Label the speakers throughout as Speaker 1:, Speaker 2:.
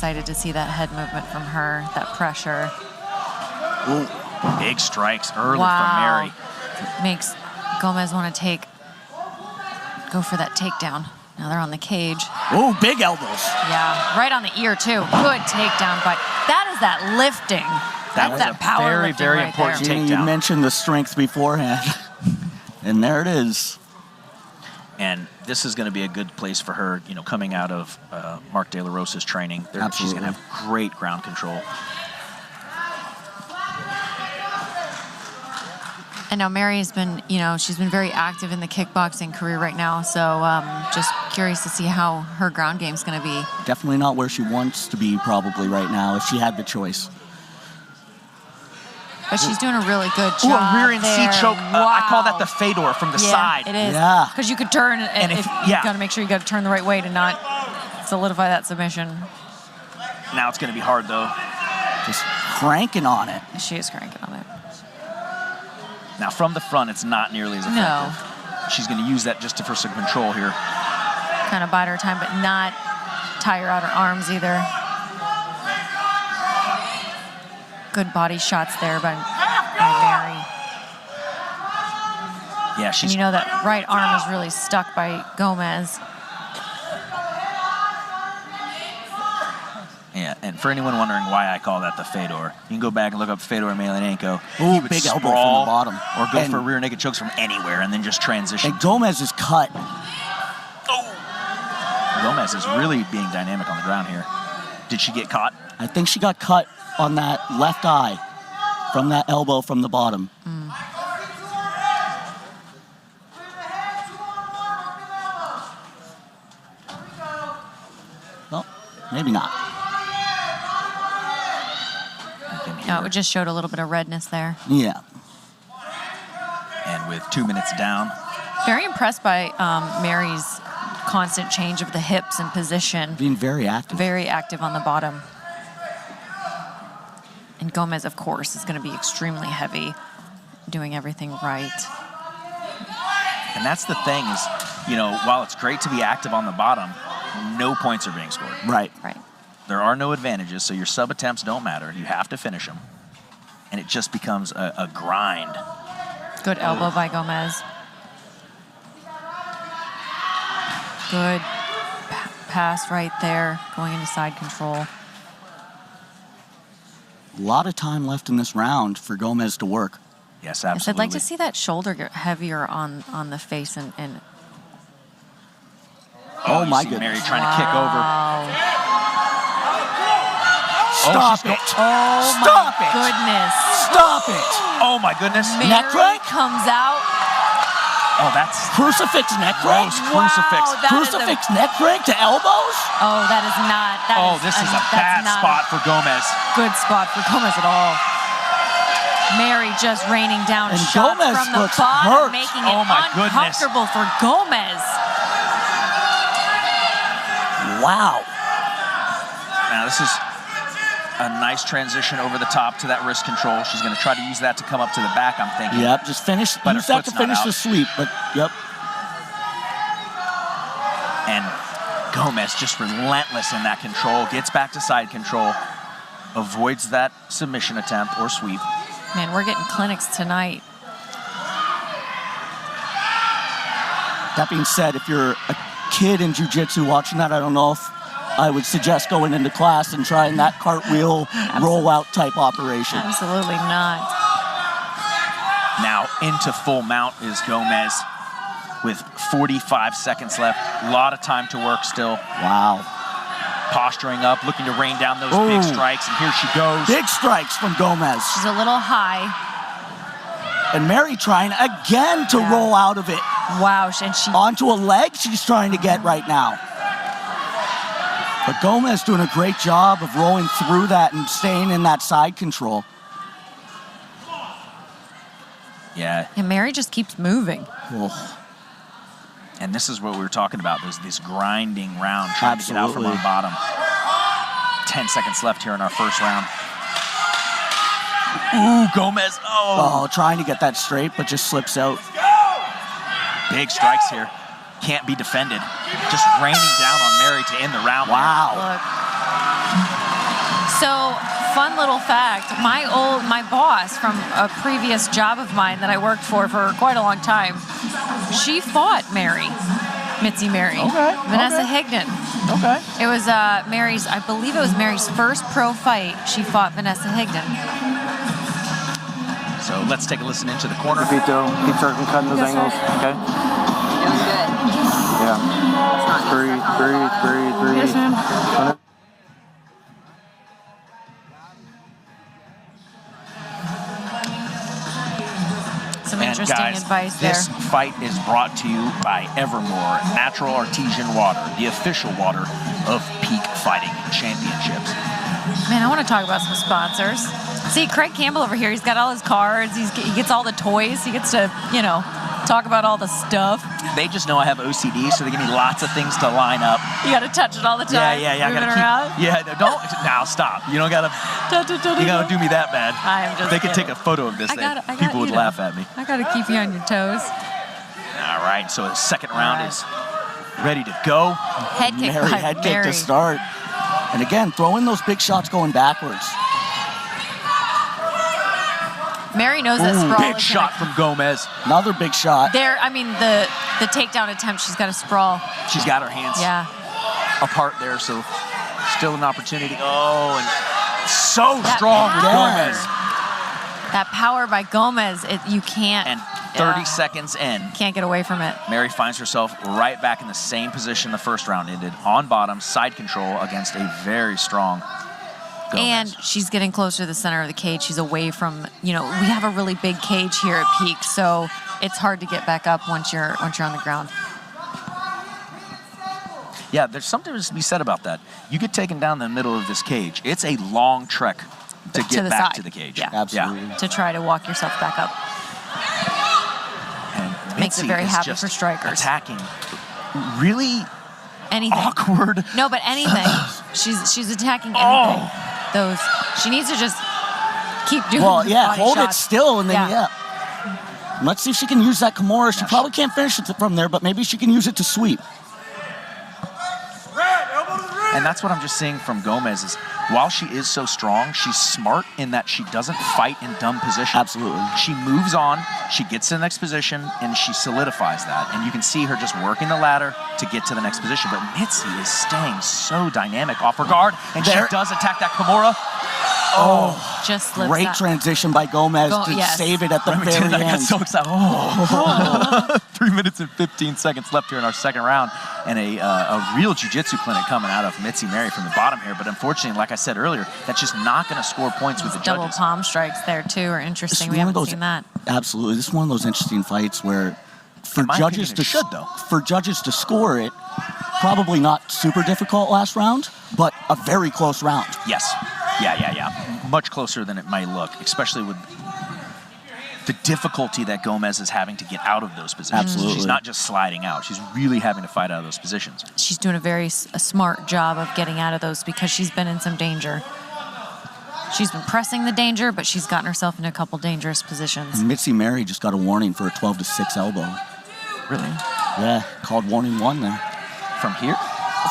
Speaker 1: excited to see that head movement from her, that pressure.
Speaker 2: Ooh, big strikes early from Merry.
Speaker 1: Makes Gomez want to go for that takedown. Now they're on the cage.
Speaker 2: Ooh, big elbows.
Speaker 1: Yeah, right on the ear too. Good takedown, but that is that lifting. That's that power
Speaker 2: very,
Speaker 1: lifting
Speaker 2: very
Speaker 1: right
Speaker 2: important
Speaker 1: there.
Speaker 2: takedown.
Speaker 3: You mentioned the strength beforehand. And there it is.
Speaker 2: And this is going to be a good place for her, you know, coming out of Mark De La Rosa's training. She's going to have great ground control.
Speaker 1: And now Mary's been, you know, she's been very active in the kickboxing career right now. So just curious to see how her ground game's going to be.
Speaker 3: Definitely not where she wants to be probably right now if she had the choice.
Speaker 1: But she's doing a really good job.
Speaker 2: Ooh, a rear end
Speaker 1: there.
Speaker 2: C choke.
Speaker 1: Wow.
Speaker 2: I call that the fedor from the side.
Speaker 1: It is.
Speaker 3: Yeah.
Speaker 1: Because you could turn, and if you got to make sure you got to turn the right way to not solidify that submission.
Speaker 2: Now it's going to be hard, though.
Speaker 3: Just cranking on it.
Speaker 1: She is cranking on it.
Speaker 2: Now, from the front, it's not nearly as effective.
Speaker 1: No.
Speaker 2: She's going to use that just for some control here.
Speaker 1: Kind of bide her time, but not tire out her arms either. Good body shots there by Merry.
Speaker 2: Yeah, she's...
Speaker 1: And you know that right arm is really stuck by Gomez.
Speaker 2: Yeah, and for anyone wondering why I call that the fedor, you can go back and look up Fedor Emelianenko.
Speaker 3: Ooh, big elbow from the bottom.
Speaker 2: Or go for rear naked chokes from anywhere and then just transition.
Speaker 3: And Gomez is cut.
Speaker 2: Oh! Gomez is really being dynamic on the ground here. Did she get caught?
Speaker 3: I think she got cut on that left eye from that elbow from the bottom. Well, maybe not.
Speaker 1: No, it just showed a little bit of redness there.
Speaker 3: Yeah.
Speaker 2: And with 2 minutes down.
Speaker 1: Very impressed by Mary's constant change of the hips and position.
Speaker 3: Being very active.
Speaker 1: Very active on the bottom. And Gomez, of course, is going to be extremely heavy, doing everything right.
Speaker 2: And that's the thing is, you know, while it's great to be active on the bottom, no points are being scored.
Speaker 3: Right.
Speaker 1: Right.
Speaker 2: There are no advantages, so your sub attempts don't matter. You have to finish them. And it just becomes a grind.
Speaker 1: Good elbow by Gomez. Good pass right there, going into side control.
Speaker 3: A lot of time left in this round for Gomez to work.
Speaker 2: Yes,
Speaker 1: Yes,
Speaker 2: absolutely.
Speaker 1: I'd like to see that shoulder get heavier on the face and
Speaker 3: Oh my
Speaker 2: see
Speaker 3: goodness.
Speaker 2: Merry trying to kick over.
Speaker 3: Stop it.
Speaker 1: Oh
Speaker 3: Stop
Speaker 1: my
Speaker 3: it.
Speaker 1: goodness.
Speaker 3: Stop it.
Speaker 2: Oh my goodness.
Speaker 3: Neck
Speaker 1: Mary
Speaker 3: crank?
Speaker 1: comes out.
Speaker 2: Oh, that's
Speaker 3: Crucifix neck crank.
Speaker 2: gross crucifix.
Speaker 1: Wow, that is
Speaker 3: Crucifix neck crank to elbows?
Speaker 1: Oh, that is not.
Speaker 2: This is a
Speaker 1: that's
Speaker 2: bad
Speaker 1: not
Speaker 2: spot for Gomez.
Speaker 1: Good spot for Gomez at all. Mary just raining down
Speaker 3: And
Speaker 1: shots
Speaker 3: Gomez
Speaker 1: from the
Speaker 3: looks
Speaker 1: bottom,
Speaker 3: hurt.
Speaker 1: making it
Speaker 2: Oh my goodness.
Speaker 1: uncomfortable for Gomez.
Speaker 3: Wow.
Speaker 2: Now this is a nice transition over the top to that wrist control. She's going to try to use that to come up to the back, I'm thinking.
Speaker 3: Yep, just finish.
Speaker 2: But
Speaker 3: Use
Speaker 2: her
Speaker 3: that to
Speaker 2: foot's not
Speaker 3: finish
Speaker 2: out.
Speaker 3: the sweep, but yep.
Speaker 2: And Gomez just relentless in that control, gets back to side control, avoids that submission attempt or sweep.
Speaker 1: Man, we're getting clinics tonight.
Speaker 3: That being said, if you're a kid in jiu-jitsu watching that, I don't know if I would suggest going into class and trying that cartwheel rollout type operation.
Speaker 1: Absolutely not.
Speaker 2: Now into full mount is Gomez with 45 seconds left. A lot of time to work still.
Speaker 3: Wow.
Speaker 2: Posturing up, looking to rain down those big strikes, and here she goes.
Speaker 3: Big strikes from Gomez.
Speaker 1: She's a little high.
Speaker 3: And Merry trying again to roll out of it.
Speaker 1: Wow, and she
Speaker 3: Onto a leg she's trying to get right now. But Gomez doing a great job of rolling through that and staying in that side control.
Speaker 2: Yeah,
Speaker 1: and Mary just keeps moving.
Speaker 3: Oh,
Speaker 2: and this is what we were talking about, this grinding round, trying to get out from our bottom. 10 seconds left here in our first round. Ooh, Gomez,
Speaker 3: oh, trying to get that straight, but just slips out.
Speaker 2: Big strikes here. Can't be defended. Just raining down on Merry to end the round.
Speaker 3: Wow.
Speaker 1: Look. fun little fact, my boss from a previous job of mine that I worked for quite a long time, she fought Mitzi Merry.
Speaker 2: Okay.
Speaker 1: Vanessa Higdon.
Speaker 2: Okay.
Speaker 1: It was I believe it was Mary's first pro fight. She fought Vanessa Higdon.
Speaker 2: So let's take a listen into the corner.
Speaker 4: Keep starting cutting those angles, okay?
Speaker 5: Doing good.
Speaker 4: Yeah. Breathe.
Speaker 5: Yes, ma'am.
Speaker 1: Some
Speaker 2: And
Speaker 1: interesting
Speaker 2: guys,
Speaker 1: advice there.
Speaker 2: this fight is brought to you by Evermore Natural Artesian Water, the official water of Peak Fighting Championships.
Speaker 1: Man, I want to talk about some sponsors. See, Craig Campbell over here, he's got all his cards, he gets all the toys, he gets to, talk about all the stuff.
Speaker 2: They just know I have OCD, so they give me lots of things to line up.
Speaker 1: You got to touch it all the time.
Speaker 2: Yeah. I
Speaker 1: moving
Speaker 2: gotta
Speaker 1: around.
Speaker 2: keep. Yeah, don't now stop. You don't gotta. You gotta do me that bad.
Speaker 1: I am just
Speaker 2: They could
Speaker 1: kidding.
Speaker 2: take a photo of this.
Speaker 1: I got
Speaker 2: People would laugh at me.
Speaker 1: I got to keep you on your toes.
Speaker 2: All right, so the second round is ready to go.
Speaker 1: Head kick
Speaker 3: Merry
Speaker 1: by
Speaker 3: head kick
Speaker 1: Merry.
Speaker 3: to start. And again, throwing those big shots going backwards.
Speaker 1: Mary knows that sprawl
Speaker 2: Big
Speaker 1: is
Speaker 2: shot from Gomez.
Speaker 3: Another big shot.
Speaker 1: the takedown attempt, she's got a sprawl.
Speaker 2: She's got her hands
Speaker 1: Yeah.
Speaker 2: apart there, so still an opportunity. Oh, and so
Speaker 1: That
Speaker 2: strong with
Speaker 1: power.
Speaker 2: Gomez.
Speaker 1: That power by Gomez, you can't.
Speaker 2: And 30 seconds in,
Speaker 1: Can't get away from it.
Speaker 2: Merry finds herself right back in the same position the first round ended, on bottom, side control against a very strong Gomez.
Speaker 1: And she's getting closer to the center of the cage. She's away from, we have a really big cage here at Peak, so it's hard to get back up once you're on the ground.
Speaker 2: Yeah, there's something to be said about that. You get taken down the middle of this cage. It's a long trek to get
Speaker 1: the
Speaker 2: back
Speaker 1: side.
Speaker 2: to the cage.
Speaker 1: Yeah.
Speaker 3: Absolutely.
Speaker 2: Yeah.
Speaker 1: To try to walk yourself back up.
Speaker 2: And
Speaker 1: Makes it
Speaker 2: Mitzi
Speaker 1: very
Speaker 2: is
Speaker 1: happy
Speaker 2: just
Speaker 1: for strikers.
Speaker 2: attacking really
Speaker 1: Anything.
Speaker 2: awkward.
Speaker 1: No, but anything. she's attacking anything.
Speaker 2: Oh.
Speaker 1: She needs to just keep doing
Speaker 3: Well,
Speaker 1: the
Speaker 3: yeah,
Speaker 1: body
Speaker 3: hold it
Speaker 1: shots.
Speaker 3: still and then,
Speaker 1: Yeah.
Speaker 3: Let's see if she can use that Kimura. She probably can't finish it from there, but maybe she can use it to sweep.
Speaker 2: And that's what I'm just seeing from Gomez is while she is so strong, she's smart in that she doesn't fight in dumb positions.
Speaker 3: Absolutely.
Speaker 2: She moves on, she gets to the next position, and she solidifies that. And you can see her just working the ladder to get to the next position. But Mitzi is staying so dynamic off her guard, and
Speaker 3: There-
Speaker 2: she does attack that Kimura.
Speaker 1: Just slips
Speaker 3: Great
Speaker 1: that.
Speaker 3: transition by Gomez to
Speaker 1: Yes.
Speaker 3: save it at the
Speaker 2: I
Speaker 3: very
Speaker 2: got
Speaker 3: end.
Speaker 2: so excited. Oh. 3 minutes and 15 seconds left here in our second round, and a real jiu-jitsu clinic coming out of Mitzi Merry from the bottom here. But unfortunately, like I said earlier, that's just not going to score points with the
Speaker 1: Double
Speaker 2: judges.
Speaker 1: palm strikes there too are interesting. We
Speaker 3: one of
Speaker 1: haven't
Speaker 3: those-
Speaker 1: seen that.
Speaker 3: Absolutely. This is one of those interesting fights where for
Speaker 2: In my
Speaker 3: judges
Speaker 2: opinion,
Speaker 3: to
Speaker 2: it should, though.
Speaker 3: for judges to score it, probably not super difficult last round, but a very close round.
Speaker 2: Yes. Yeah. Much closer than it might look, especially with the difficulty that Gomez is having to get out of those positions.
Speaker 3: Absolutely.
Speaker 2: She's not just sliding out. She's really having to fight out of those positions.
Speaker 1: She's doing a smart job of getting out of those because she's been in some danger. She's been pressing the danger, but she's gotten herself in a couple dangerous positions.
Speaker 3: And Mitzi Merry just got a warning for a 12-6 elbow.
Speaker 2: Really?
Speaker 3: Yeah, called warning 1 there.
Speaker 2: From here?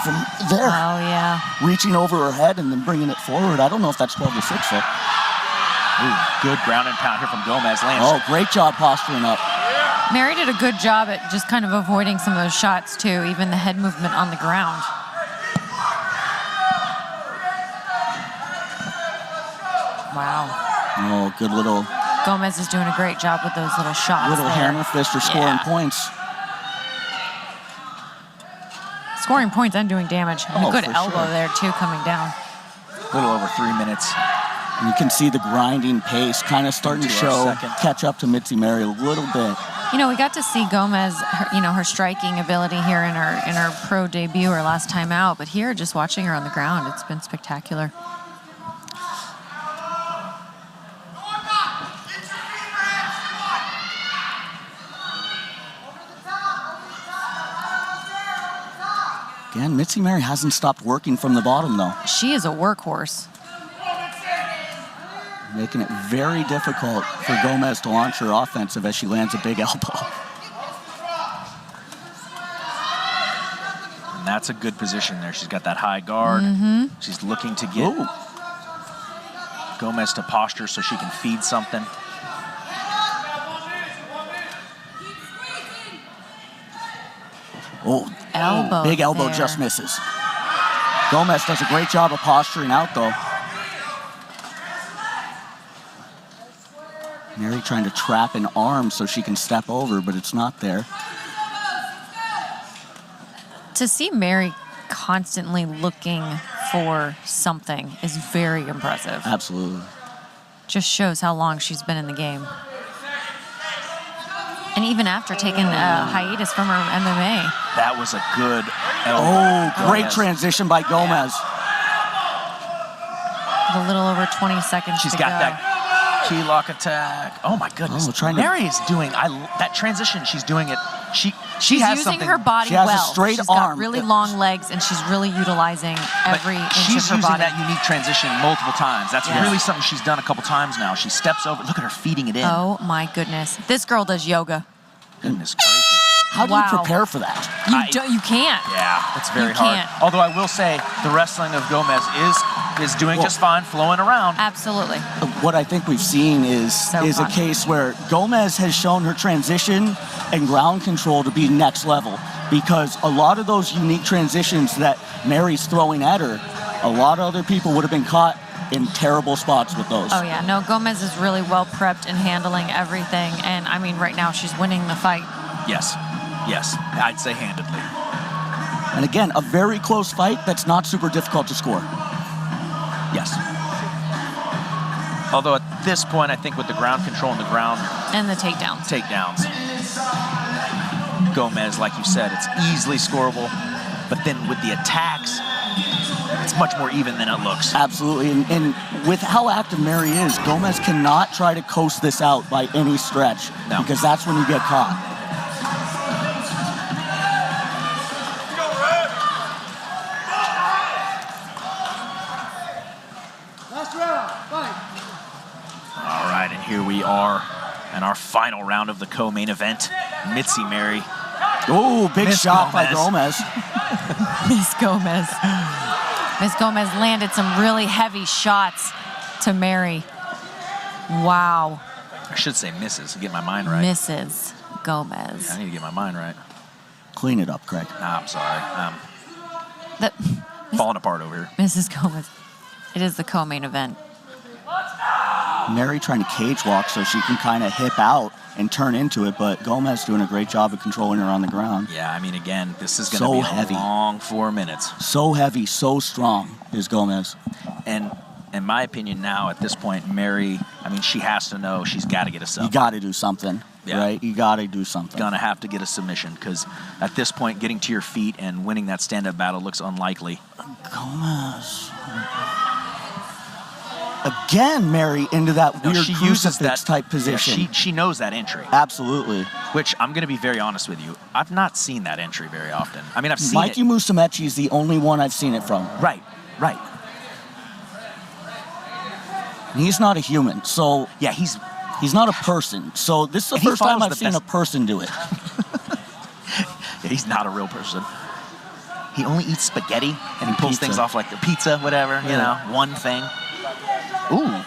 Speaker 3: From there,
Speaker 1: Oh, yeah.
Speaker 3: reaching over her head and then bringing it forward. I don't know if that's 12-6 though.
Speaker 2: Ooh, good ground and pound here from Gomez. Lands.
Speaker 3: Oh, great job posturing up.
Speaker 1: Mary did a good job at just kind of avoiding some of those shots, too, even the head movement on the ground. Wow.
Speaker 3: Oh, good little
Speaker 1: Gomez is doing a great job with those little shots. there.
Speaker 3: hammer fist for scoring
Speaker 1: Yeah.
Speaker 3: points.
Speaker 1: Scoring points and doing damage. And
Speaker 3: Oh,
Speaker 1: a good
Speaker 3: for
Speaker 1: elbow
Speaker 3: sure.
Speaker 1: there, too, coming down.
Speaker 2: A little over 3 minutes.
Speaker 3: And you can see the grinding pace kind of starting to
Speaker 2: Into our
Speaker 3: show,
Speaker 2: second.
Speaker 3: catch up to Mitzi Merry a little bit.
Speaker 1: We got to see Gomez, her striking ability here in her pro debut, her last time out. But here, just watching her on the ground, it's been spectacular.
Speaker 3: Again, Mitzi Merry hasn't stopped working from the bottom, though,
Speaker 1: She is a workhorse.
Speaker 3: making it very difficult for Gomez to launch her offensive as she lands a big elbow.
Speaker 2: And that's a good position there. She's got that high guard. She's looking to get.
Speaker 3: Ooh.
Speaker 2: Gomez to posture so she can feed something.
Speaker 3: Oh,
Speaker 1: Elbow
Speaker 3: big elbow
Speaker 1: there.
Speaker 3: just misses. Gomez does a great job of posturing out, though. Merry trying to trap an arm so she can step over, but it's not there.
Speaker 1: To see Merry constantly looking for something is very impressive.
Speaker 3: Absolutely.
Speaker 1: Just shows how long she's been in the game. And even after taking a hiatus from her MMA.
Speaker 2: That was a good elbow.
Speaker 3: Oh, great transition by Gomez.
Speaker 1: With a little over 20 seconds
Speaker 2: She's
Speaker 1: to
Speaker 2: got
Speaker 1: go.
Speaker 2: that key lock attack. Oh my goodness. Merry is doing that transition. She's doing it. She
Speaker 1: She's
Speaker 2: has
Speaker 1: using
Speaker 2: something.
Speaker 1: her body
Speaker 3: She has
Speaker 1: well.
Speaker 3: a straight
Speaker 1: She's
Speaker 3: arm.
Speaker 1: got really long legs, and she's really utilizing every inch
Speaker 2: she's
Speaker 1: of her
Speaker 2: using
Speaker 1: body.
Speaker 2: that unique transition multiple times. That's really something she's done a couple times now. She steps over. Look at her feeding it in.
Speaker 1: Oh my goodness. This girl does yoga.
Speaker 2: Goodness gracious.
Speaker 3: How do you prepare for that?
Speaker 1: You can't.
Speaker 2: Yeah, it's very
Speaker 1: You
Speaker 2: hard.
Speaker 1: can't.
Speaker 2: Although I will say the wrestling of Gomez is doing just fine, flowing around.
Speaker 1: Absolutely.
Speaker 3: What I think we've seen is
Speaker 1: So
Speaker 3: a case where Gomez has shown her transition and ground control to be next level, because a lot of those unique transitions that Merry's throwing at her, a lot of other people would have been caught in terrible spots with those.
Speaker 1: Oh yeah, no, Gomez is really well prepped in handling everything, and I mean right now she's winning the fight.
Speaker 2: Yes, I'd say handedly.
Speaker 3: And again, a very close fight that's not super difficult to score.
Speaker 2: Yes. Although at this point, I think with the ground control and the ground
Speaker 1: And the takedowns.
Speaker 2: Gomez, like you said, it's easily scorable. But then with the attacks, it's much more even than it looks.
Speaker 3: Absolutely, and with how active Merry is, Gomez cannot try to coast this out by any stretch, because that's when you get caught.
Speaker 2: All right, and here we are in our final round of the co-main event. Mitzi Merry.
Speaker 3: Oh, big
Speaker 2: Miss
Speaker 3: shot by
Speaker 2: Gomez.
Speaker 3: Gomez.
Speaker 1: Miss Gomez. Miss Gomez landed some really heavy shots to Merry. Wow.
Speaker 2: I should say misses to get my mind right.
Speaker 1: Mrs. Gomez.
Speaker 2: I need to get my mind right.
Speaker 3: Clean it up, Craig.
Speaker 2: Nah, I'm sorry.
Speaker 1: The,
Speaker 2: Falling apart over here.
Speaker 1: Mrs. Gomez. It is the co-main event.
Speaker 3: Merry trying to cage walk so she can kind of hip out and turn into it, but Gomez doing a great job of controlling her on the ground.
Speaker 2: Yeah, I mean, again, this is going to
Speaker 3: So
Speaker 2: be
Speaker 3: heavy.
Speaker 2: a long 4 minutes.
Speaker 3: So heavy, so strong is Gomez.
Speaker 2: And in my opinion now, at this point, Merry, I mean, she has to know she's got to get a sub.
Speaker 3: You got to do something,
Speaker 2: Yeah.
Speaker 3: right? You got to do something.
Speaker 2: Gonna have to get a submission, because at this point, getting to your feet and winning that stand-up battle looks unlikely.
Speaker 3: Gomez. Again, Merry into that weird
Speaker 2: she uses that
Speaker 3: type position.
Speaker 2: Yeah, she knows that entry.
Speaker 3: Absolutely.
Speaker 2: Which I'm going to be very honest with you. I've not seen that entry very often. I mean, I've seen
Speaker 3: Mikey
Speaker 2: it.
Speaker 3: Musumeci is the only one I've seen it from.
Speaker 2: Right.
Speaker 3: And he's not a human, so
Speaker 2: Yeah, he's
Speaker 3: not a person. So this is the
Speaker 2: And he
Speaker 3: first time
Speaker 2: follows
Speaker 3: I've
Speaker 2: the
Speaker 3: seen a
Speaker 2: best-
Speaker 3: person do it.
Speaker 2: he's not a real person. He only eats spaghetti and he pulls
Speaker 3: pizza.
Speaker 2: things off like the pizza, whatever, you know, one thing. Ooh.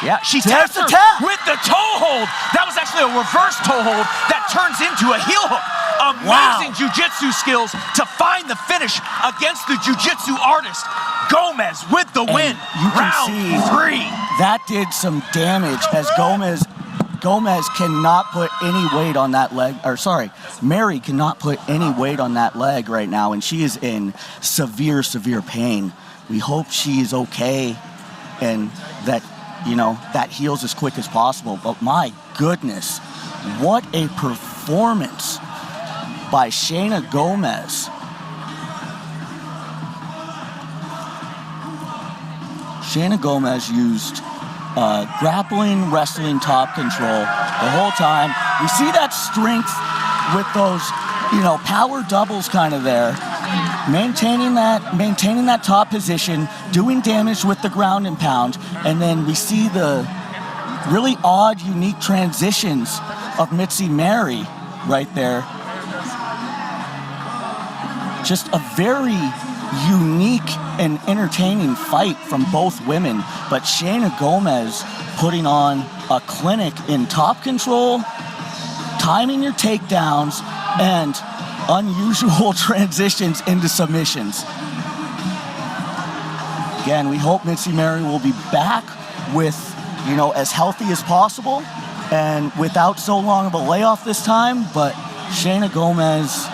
Speaker 2: Yeah, she taps
Speaker 3: the
Speaker 2: her
Speaker 3: tap.
Speaker 2: with the toe hold. That was actually a reverse toe hold that turns into a heel hook. Amazing jiu-jitsu skills to find the finish against the jiu-jitsu artist. Gomez with the win.
Speaker 3: You can
Speaker 2: Round
Speaker 3: see
Speaker 2: 3.
Speaker 3: that did some damage as Gomez cannot put any weight on that leg. Or sorry, Merry cannot put any weight on that leg right now, and she is in severe, severe pain. We hope she is okay and that, that heals as quick as possible. But my goodness, what a performance by Shanna Gomez. Shanna Gomez used grappling, wrestling, top control the whole time. We see that strength with those, power doubles kind of there. Maintaining that top position, doing damage with the ground and pound, and then we see the really odd, unique transitions of Mitzi Merry right there. Just a very unique and entertaining fight from both women, but Shanna Gomez putting on a clinic in top control, timing your takedowns, and unusual transitions into submissions. Again, we hope Mitzi Merry will be back with, as healthy as possible and without so long of a layoff this time, but Shanna Gomez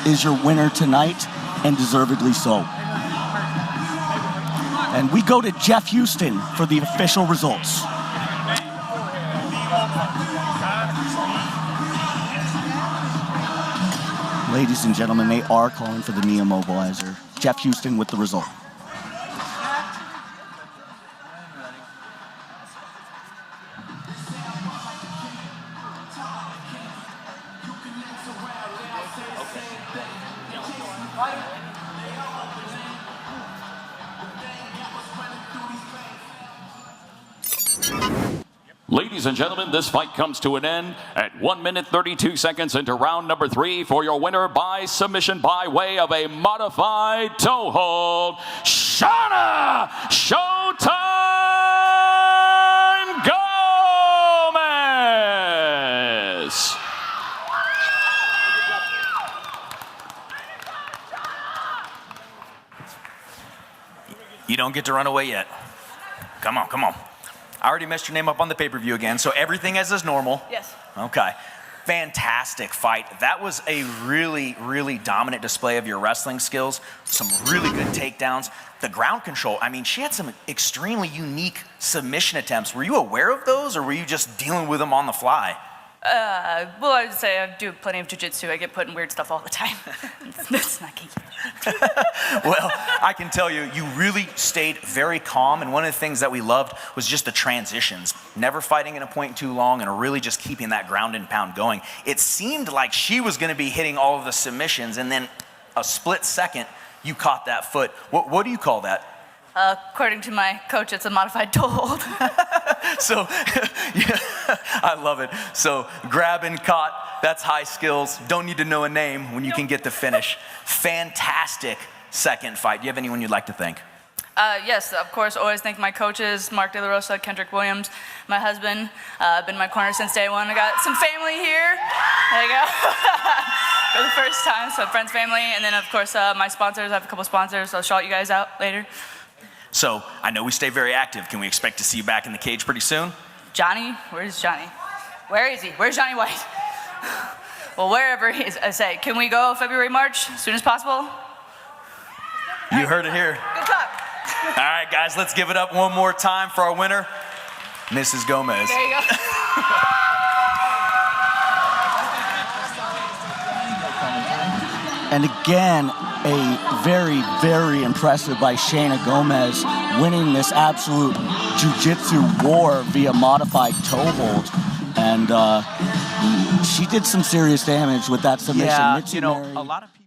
Speaker 3: is your winner tonight, and deservedly so. And we go to Jeff Houston for the official results. Ladies and gentlemen, they are calling for the knee immobilizer. Jeff Houston with the result.
Speaker 6: Ladies and gentlemen, this fight comes to an end at 1 minute 32 seconds into round number 3 for your winner by submission by way of a modified toe hold, Shanna Showtime Gomez.
Speaker 2: You don't get to run away yet. Come on, come on. I already messed your name up on the pay-per-view again, so everything as normal.
Speaker 5: Yes.
Speaker 2: Okay. Fantastic fight. That was a really, really dominant display of your wrestling skills. Some really good takedowns. The ground control, I mean, she had some extremely unique submission attempts. Were you aware of those, or were you just dealing with them on the fly?
Speaker 5: Well, I would say I do plenty of jiu-jitsu. I get put in weird stuff all the time. It's not geeky.
Speaker 2: Well, I can tell you, you really stayed very calm, and one of the things that we loved was just the transitions. Never fighting in a point too long, and really just keeping that ground and pound going. It seemed like she was going to be hitting all of the submissions, and then a split second, you caught that foot. What do you call that?
Speaker 5: According to my coach, it's a modified toe hold.
Speaker 2: So, yeah, I love it. So, grab and caught, that's high skills. Don't need to know a name when you can get the finish. Fantastic second fight. Do you have anyone you'd like to thank?
Speaker 5: Yes, of course, always thank my coaches, Mark De La Rosa, Kendrick Williams, my husband, been in my corner since day one. I got some family here. There you go. For the first time, so friends, family, and then of course my sponsors. I have a couple sponsors, so I'll shout you guys out later.
Speaker 2: So, I know we stay very active. Can we expect to see you back in the cage pretty soon?
Speaker 5: Johnny? Where's Johnny? Where is he? Where's Johnny White? Well, wherever he is, I say, can we go February, March, as soon as possible?
Speaker 2: You heard it here.
Speaker 5: Good luck.
Speaker 2: All right, guys, let's give it up one more time for our winner, Mrs. Gomez.
Speaker 5: There you go.
Speaker 3: And again, a very, very impressive by Shanna Gomez, winning this absolute jiu-jitsu war via modified toe hold. And she did some serious damage with that submission.
Speaker 2: Yeah,
Speaker 3: Mitzi Merry,
Speaker 2: a lot of people